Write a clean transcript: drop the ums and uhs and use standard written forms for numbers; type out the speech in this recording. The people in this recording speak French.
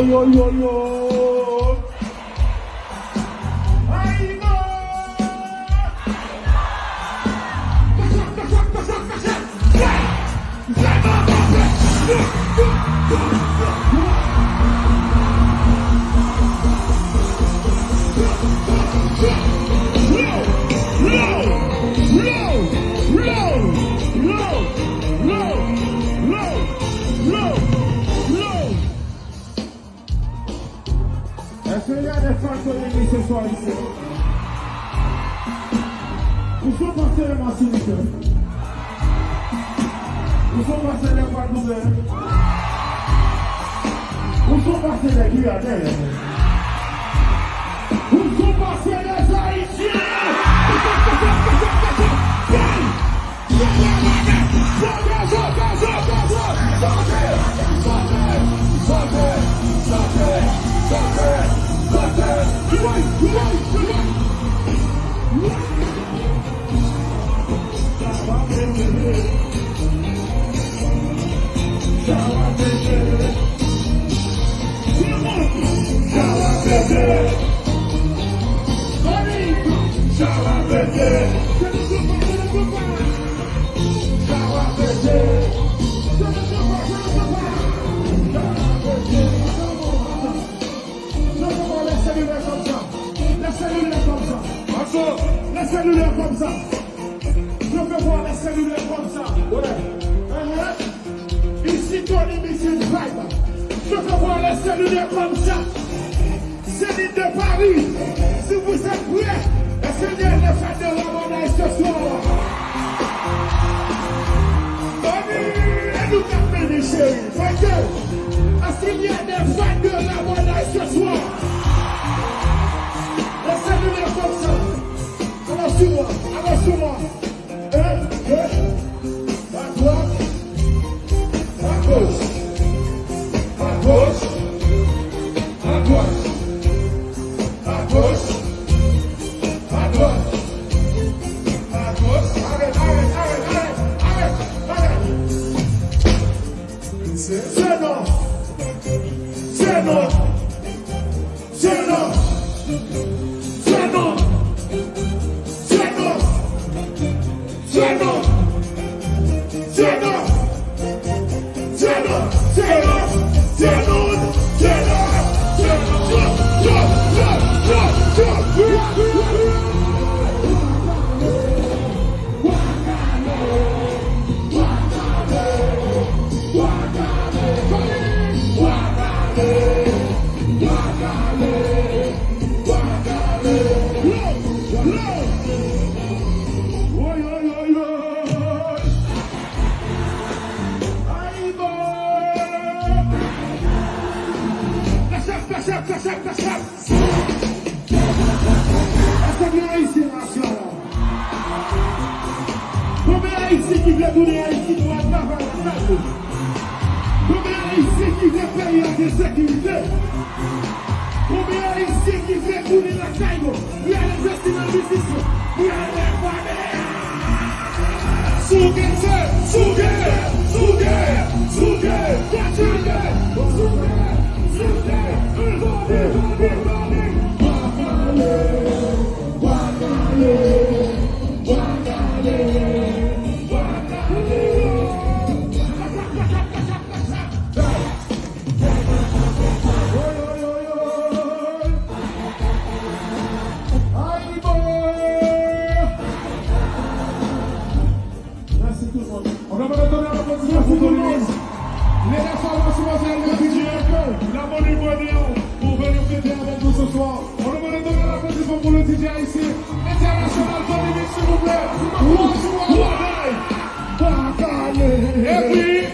yo, yo, yo. Est-ce qu'il y a des femmes qui ont ce soir ici? Où sont passés les massinités? Où sont passés les Guadeloupéens? Où sont passés les Guyanais? Où sont passés les Haïtiens? Les cellulaires comme ça. Je veux voir les cellulaires comme ça. Ouais. Ici, Tony Missile Fight. Je veux voir les cellulaires comme ça. C'est l'île de Paris. Si vous êtes prêts, essayez de faire de la monnaie ce soir. Tony, et nous terminons, chérie. Est-ce qu'il y a des fans de la monnaie ce soir? Les cellulaires comme ça. Avance-moi. À droite, à gauche, à gauche, à droite, à gauche, à droite, à gauche. Arrête. C'est non. C'est non. C'est non. C'est non. Haïti qui veut donner Haïti pour un travail à la table. Combien Haïti qui veut payer à des sécurités? Combien Haïti qui veut courir la caille? Il y a investir dans le business. Il y a les familles. Sougué, on va me donner la position pour tout le monde. Les la monnaie pour venir fêter avec nous ce soir. On va me donner la position pour le DJ ici. International Tony Mix, s'il vous plaît. Et puis,